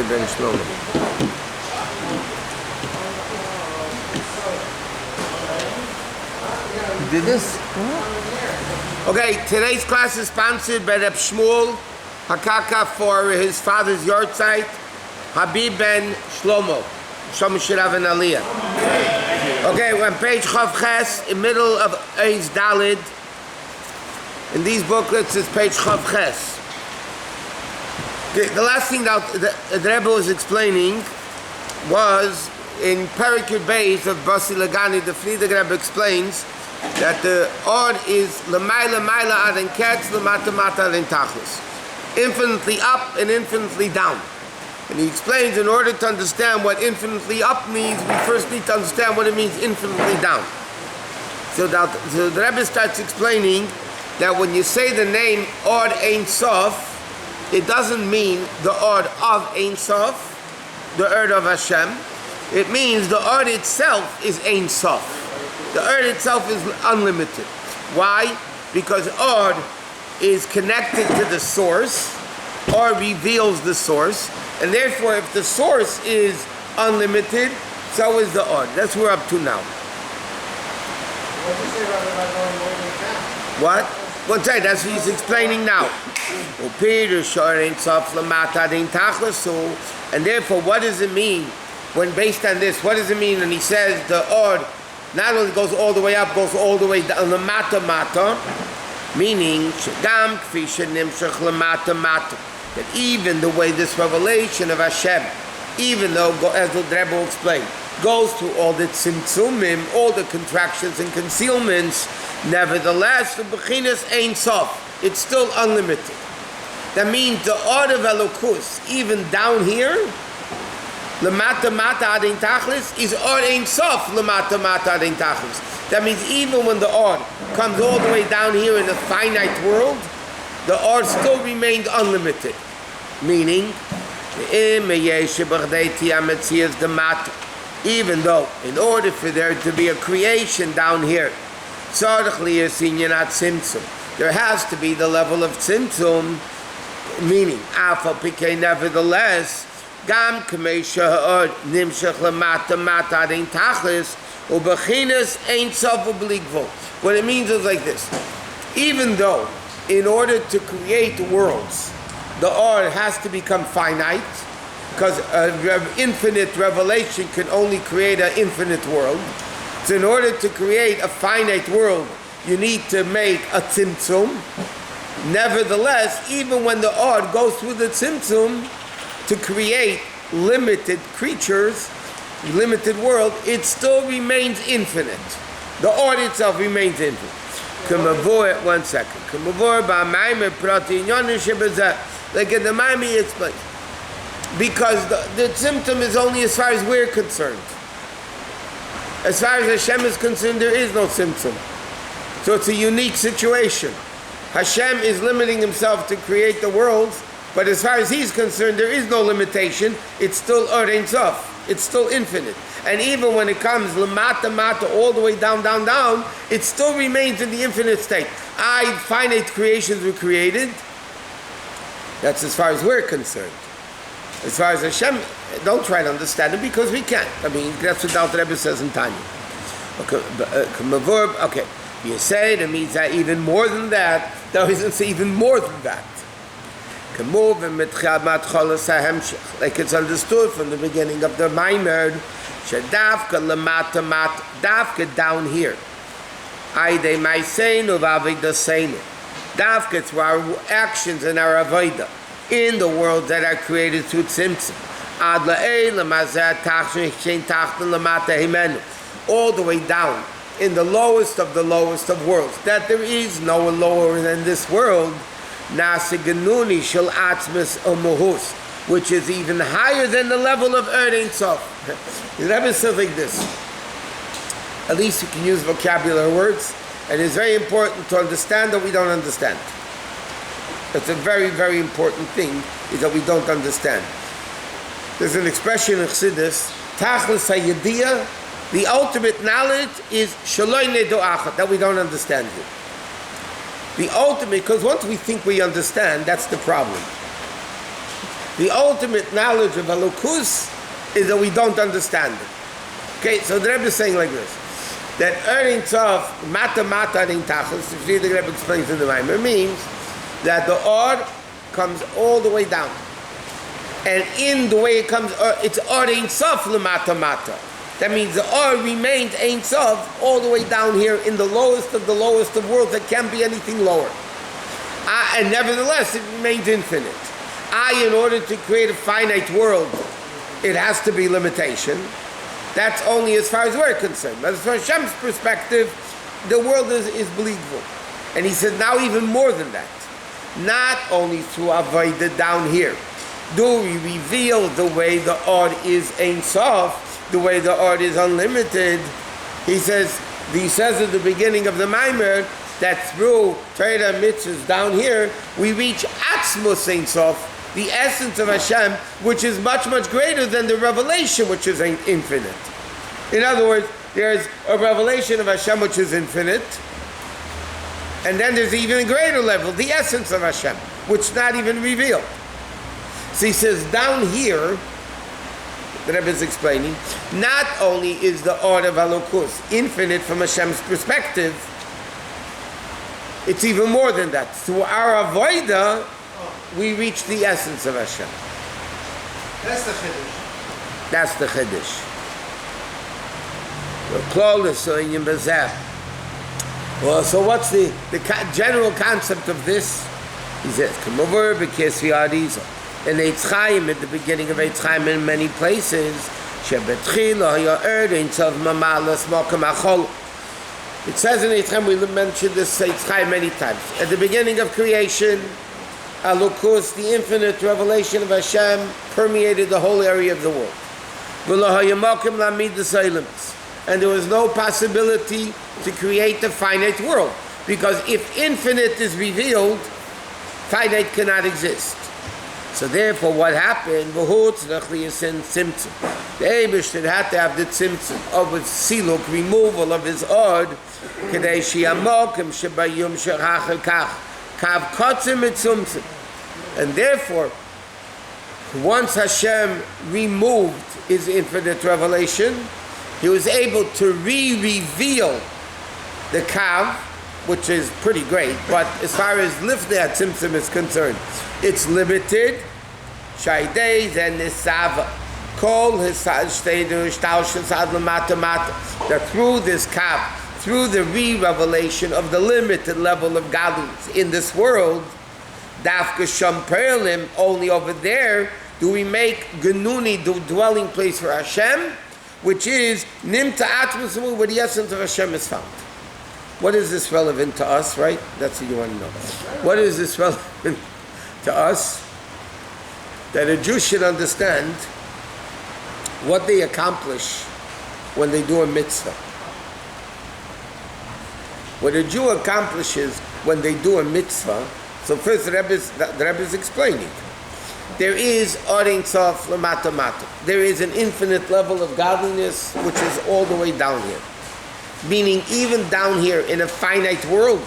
Ben Shlomo. You did this? Okay, today's class is sponsored by Reb Shmuel Hakaka for his father's yahrzeit, Habib Ben Shlomo. Shlomo Shirav and Aliyah. Okay, we're on page Chav Ches, in middle of Eis Dalid. In these booklets is page Chav Ches. The last thing that the Rebbe was explaining was in Perikut Beis of Basi Legani, the Friedrich Rebbe explains that the Od is L'mayla Mayla Ad En Ketz, L'mata Mata Ad En Tachlis. Infinitely up and infinitely down. And he explains in order to understand what infinitely up means, we first need to understand what it means infinitely down. So the Rebbe starts explaining that when you say the name Od Ein Sof, it doesn't mean the Od of Ein Sof, the Od of Hashem. It means the Od itself is Ein Sof. The Od itself is unlimited. Why? Because Od is connected to the source, or reveals the source, and therefore if the source is unlimited, so is the Od. That's what we're up to now. What? Well, that's what he's explaining now. And therefore, what does it mean when based on this? What does it mean when he says the Od not only goes all the way up, goes all the way down, the mata mata, meaning that even the way this revelation of Hashem, even though, as the Rebbe will explain, goes through all the tzimtzumim, all the contractions and concealments, nevertheless, the bechinas Ein Sof, it's still unlimited. That means the Od of Elokus, even down here, L'mata Mata Ad En Tachlis, is Od Ein Sof L'mata Mata Ad En Tachlis. That means even when the Od comes all the way down here in the finite world, the Od still remained unlimited. Meaning, even though in order for there to be a creation down here, there has to be the level of tzimtzum, meaning nevertheless, what it means is like this: even though in order to create worlds, the Od has to become finite, because infinite revelation can only create an infinite world. So in order to create a finite world, you need to make a tzimtzum. Nevertheless, even when the Od goes through the tzimtzum to create limited creatures, limited world, it still remains infinite. The Od itself remains infinite. One second. Like in the Maamar explains, because the symptom is only as far as we're concerned. As far as Hashem is concerned, there is no symptom. So it's a unique situation. Hashem is limiting himself to create the worlds, but as far as he's concerned, there is no limitation. It's still Od Ein Sof. It's still infinite. And even when it comes L'mata Mata all the way down, down, down, it still remains in the infinite state. Finite creations were created. That's as far as we're concerned. As far as Hashem, don't try to understand it because we can't. I mean, that's what the Rebbe says in Tanya. Okay, you say it means that even more than that. No, he doesn't say even more than that. Like it's understood from the beginning of the Maamar, Dafka down here. Dafka, it's our actions and our avodah in the world that are created through tzimtzum. All the way down in the lowest of worlds, that there is no lower than this world, which is even higher than the level of Od Ein Sof. The Rebbe says like this. At least you can use vocabulary words, and it's very important to understand that we don't understand. That's a very, very important thing, is that we don't understand. There's an expression in Chassidus, Tachlis HaYediyah, the ultimate knowledge is Shaloi Nedo Achad, that we don't understand it. The ultimate, because once we think we understand, that's the problem. The ultimate knowledge of Elokus is that we don't understand it. Okay, so the Rebbe is saying like this, that Ein Sof, Mata Mata Ein Tachlis, the Rebbe explains in the Maamar, means that the Or comes all the way down. And in the way it comes, it's Or Ein Sof L'Mata Mata. That means the Or remained Ein Sof all the way down here in the lowest of worlds. There can't be anything lower. And nevertheless, it remains infinite. In order to create a finite world, it has to be limitation. That's only as far as we're concerned. But as far as Hashem's perspective, the world is believable. And he said, now even more than that. Not only through Avodah down here, do we reveal the way the Or is Ein Sof, the way the Or is unlimited. He says at the beginning of the Maamar, that through Torah mitzvahs down here, we reach Atzmos Ein Sof, the essence of Hashem, which is much, much greater than the revelation, which is infinite. In other words, there's a revelation of Hashem, which is infinite, and then there's even a greater level, the essence of Hashem, which is not even revealed. So he says, down here, the Rebbe is explaining, not only is the Or of Elokus infinite from Hashem's perspective, it's even more than that. Through our avodah, we reach the essence of Hashem. That's the Chiddush. That's the Chiddush. Well, so what's the general concept of this? He says, come over, because we are these. In Eitz Chaim, at the beginning of Eitz Chaim, in many places, it says in Eitz Chaim, we mentioned this Eitz Chaim many times. At the beginning of creation, Elokus, the infinite revelation of Hashem, permeated the whole area of the world. And there was no possibility to create a finite world, because if infinite is revealed, finite cannot exist. So therefore, what happened? The Eibishter had to have the tzimtzum of his siluk, removal of his od, and therefore, once Hashem removed his infinite revelation, he was able to re-reveal the kav, which is pretty great, but as far as lifnei tzimtzum is concerned, it's limited. Shaydei then nisava. Kol that through this kav, through the re-revelation of the limited level of godliness in this world, dafka sham perlim, only over there do we make genuni, the dwelling place for Hashem, which is nimta atmos, where the essence of Hashem is found. What is this relevant to us, right? That's what you want to know. What is this relevant to us? That a Jew should understand what they accomplish when they do a mitzvah. What a Jew accomplishes when they do a mitzvah, so first the Rebbe is explaining. There is Ein Sof L'Mata Mata. There is an infinite level of godliness which is all the way down here. Meaning even down here in a finite world,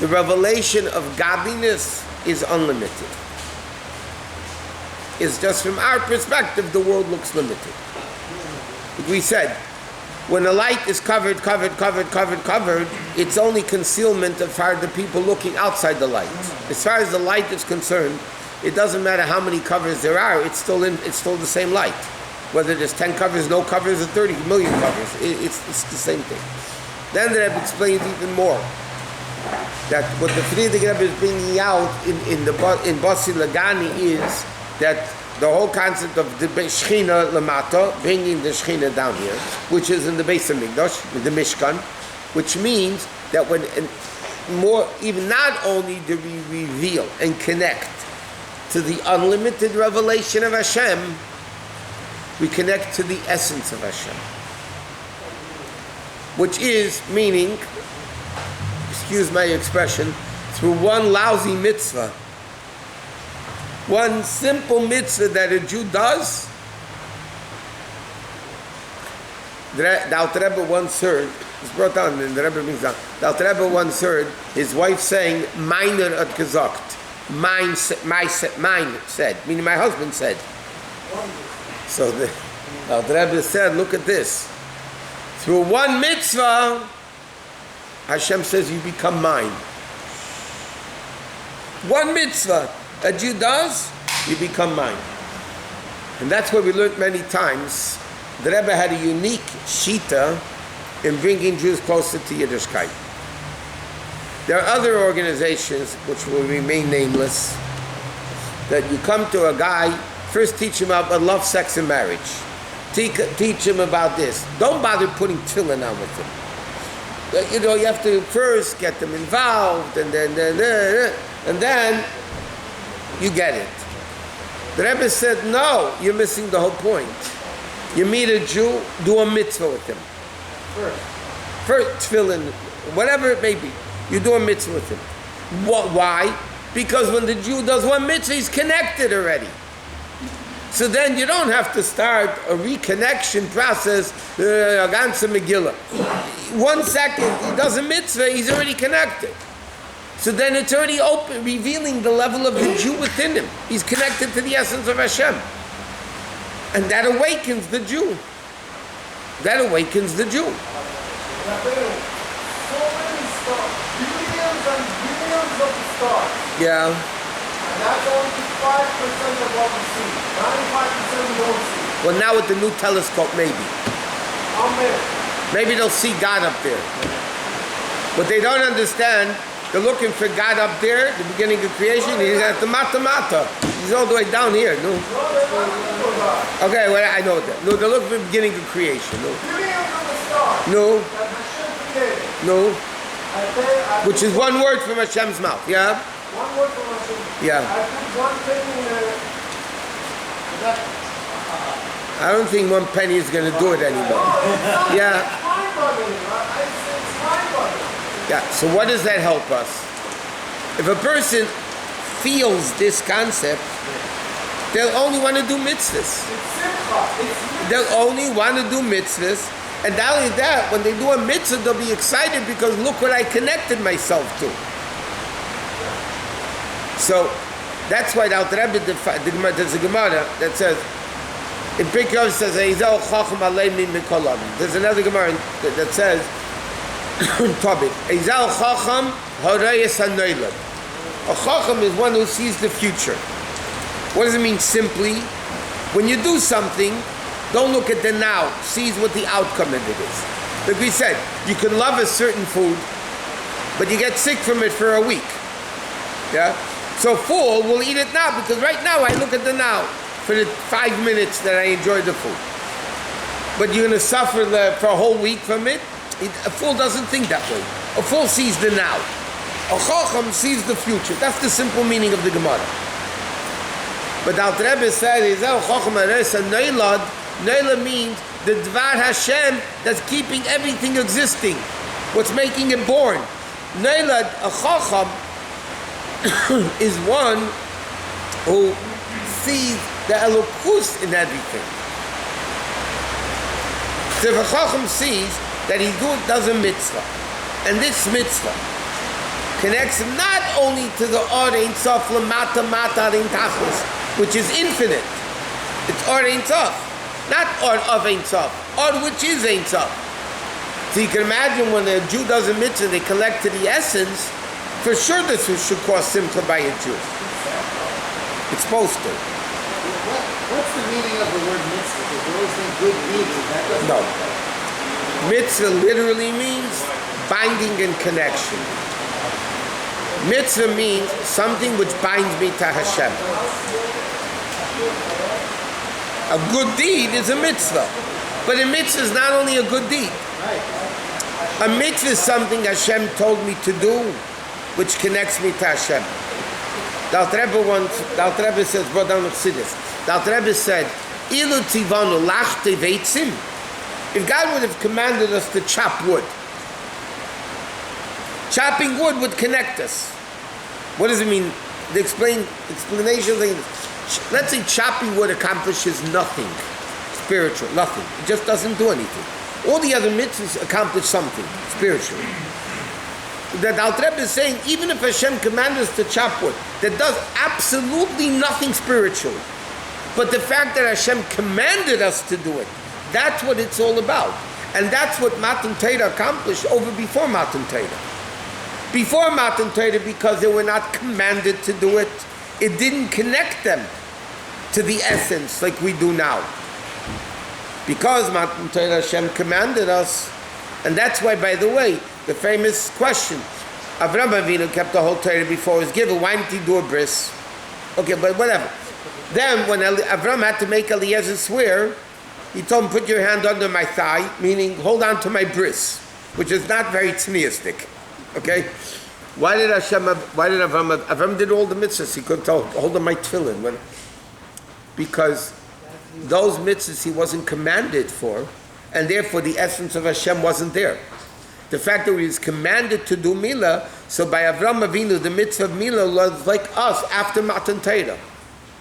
the revelation of godliness is unlimited. It's just from our perspective, the world looks limited. Like we said, when the light is covered, it's only concealment as far as the people looking outside the light. As far as the light is concerned, it doesn't matter how many covers there are, it's still the same light. Whether there's 10 covers, no covers, or 30 million covers, it's the same thing. Then the Rebbe explains even more that what the Friedrich Rebbe is bringing out in Basi Legani is that the whole concept of the Shechina Lamata, bringing the Shechina down here, which is in the Beis Hamikdash, the Mishkan, which means that when even not only do we reveal and connect to the unlimited revelation of Hashem, we connect to the essence of Hashem, which is meaning, excuse my expression, through one lousy mitzvah, one simple mitzvah that a Jew does. The Alter Rebbe once heard, it's brought down, and the Rebbe brings down, the Alter Rebbe once heard his wife saying, Meiner hat gesagt. mine said, meaning my husband said. So the Rebbe said, look at this. Through one mitzvah, Hashem says you become mine. One mitzvah a Jew does, you become mine. And that's what we learned many times. The Rebbe had a unique shita in bringing Jews closer to Yiddishkeit. There are other organizations, which will remain nameless, that you come to a guy, first teach him about love, sex, and marriage. Teach him about this. Don't bother putting tefillin on with him. You have to first get them involved, and then you get it. The Rebbe said, no, you're missing the whole point. You meet a Jew, do a mitzvah with him. First tefillin, whatever it may be, you do a mitzvah with him. Why? Because when the Jew does one mitzvah, he's connected already. So then you don't have to start a reconnection process, ganze Megillah. 1 second, he does a mitzvah, he's already connected. So then it's already open, revealing the level of the Jew within him. He's connected to the essence of Hashem. And that awakens the Jew. That awakens the Jew. So many stars, billions and billions of stars. Yeah. And that's only 5% of what we see. 95% we don't see. Well, now with the new telescope, maybe. Amen. Maybe they'll see God up there. But they don't understand. They're looking for God up there, the beginning of creation. He's at the mata. He's all the way down here. No? Okay, well, I know that. No, they're looking for the beginning of creation. No. Billions of the stars. No. That Hashem created. No. I Which is one word from Hashem's mouth. Yeah? One word from Hashem. Yeah. I put one thing in I don't think one penny is going to do it anymore. Yeah. It's mind-boggling. It's mind-boggling. Yeah, so what does that help us? If a person feels this concept, they'll only want to do mitzvahs. It's simcha. They'll only want to do mitzvahs. And not only that, when they do a mitzvah, they'll be excited because look what I connected myself to. So that's why the Alter Rebbe, there's a Gemara that says, in Pirkei Avos says, there's another Gemara that says, Tobit. A Chacham is one who sees the future. What does it mean simply? When you do something, don't look at the now. See what the outcome of it is. Like we said, you can love a certain food, but you get sick from it for a week. Yeah? So fool will eat it now because right now I look at the now for the 5 minutes that I enjoy the food. But you're going to suffer for a whole week from it? A fool doesn't think that way. A fool sees the now. A chacham sees the future. That's the simple meaning of the Gemara. But the Alter Rebbe said, Neila means the Dvar Hashem that's keeping everything existing. What's making it born. Neila, a chacham, is one who sees the elokus in everything. So if a chacham sees that he does a mitzvah, and this mitzvah connects him not only to the Or Ein Sof Lamata Mata Ein Tachlis, which is infinite. It's Or Ein Sof, not Or of Ein Sof, Or which is Ein Sof. So you can imagine when a Jew does a mitzvah, they collect to the essence. For sure, this should cause simcha by a Jew. It's supposed to. What's the meaning of the word mitzvah? Because we always think good meaning. That doesn't No. Mitzvah literally means binding and connection. Mitzvah means something which binds me to Hashem. A good deed is a mitzvah. But a mitzvah is not only a good deed. A mitzvah is something Hashem told me to do, which connects me to Hashem. The Alter Rebbe says, brought down of Chassidus. The Alter Rebbe said, Ilu tzivanu lachte veitzim. If God would have commanded us to chop wood, chopping wood would connect us. What does it mean? The explanation is, let's say chopping wood accomplishes nothing spiritual, nothing. It just doesn't do anything. All the other mitzvahs accomplish something spiritually. that Alter Rebbe is saying, even if Hashem commanded us to chop wood, that does absolutely nothing spiritual. But the fact that Hashem commanded us to do it, that's what it's all about. And that's what Matan Torah accomplished over before Matan Torah. Before Matan Torah, because they were not commanded to do it, it didn't connect them to the essence like we do now. Because Matan Torah, Hashem commanded us, and that's why, by the way, the famous question, Avram Avinu kept the whole Torah before it was given, why didn't he do a bris? Okay, but whatever. Then when Avram had to make Eliezer swear, he told him, put your hand under my thigh, meaning hold on to my bris, which is not very tzniistic. Okay? Why did Avram did all the mitzvahs, he couldn't hold on my tefillin. Because those mitzvahs he wasn't commanded for, and therefore the essence of Hashem wasn't there. The fact that he was commanded to do milah, so by Avram Avinu, the mitzvah of milah was like us after Matan Torah,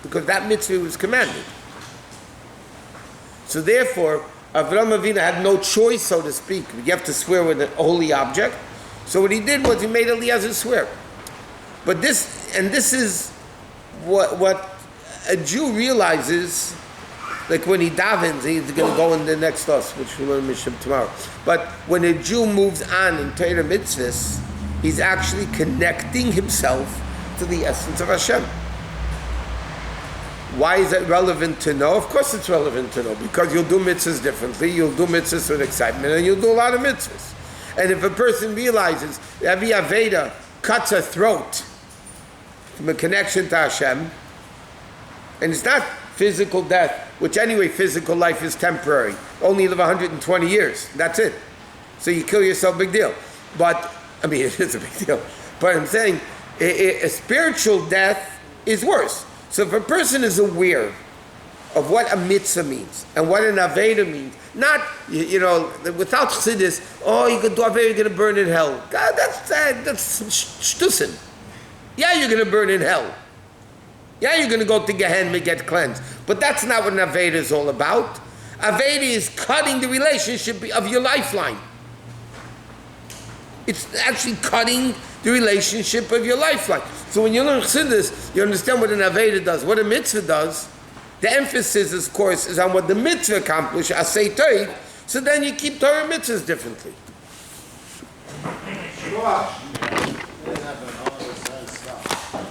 because that mitzvah was commanded. So therefore, Avram Avinu had no choice, so to speak. You have to swear with a holy object. So what he did was he made Eliezer swear. But this is what a Jew realizes, like when he davens, he's going to go in the next us, which we'll learn Mishim tomorrow. But when a Jew moves on in Torah mitzvahs, he's actually connecting himself to the essence of Hashem. Why is that relevant to know? Of course it's relevant to know, because you'll do mitzvahs differently, you'll do mitzvahs with excitement, and you'll do a lot of mitzvahs. And if a person realizes every Aveda cuts a throat from a connection to Hashem, and it's not physical death, which anyway, physical life is temporary. Only live 120 years. That's it. So you kill yourself, big deal. But, I mean, it is a big deal. But I'm saying, a spiritual death is worse. So if a person is aware of what a mitzvah means, and what an Aveda means, not, without chassidus, you could do Aveda, you're going to burn in hell. God, that's shtusin. Yeah, you're going to burn in hell. Yeah, you're going to go to Gehenna and get cleansed. But that's not what an Aveda is all about. Aveda is cutting the relationship of your lifeline. It's actually cutting the relationship of your lifeline. So when you learn chassidus, you understand what an Aveda does, what a mitzvah does. The emphasis, of course, is on what the mitzvah accomplishes, asay toiv, so then you keep Torah mitzvahs differently.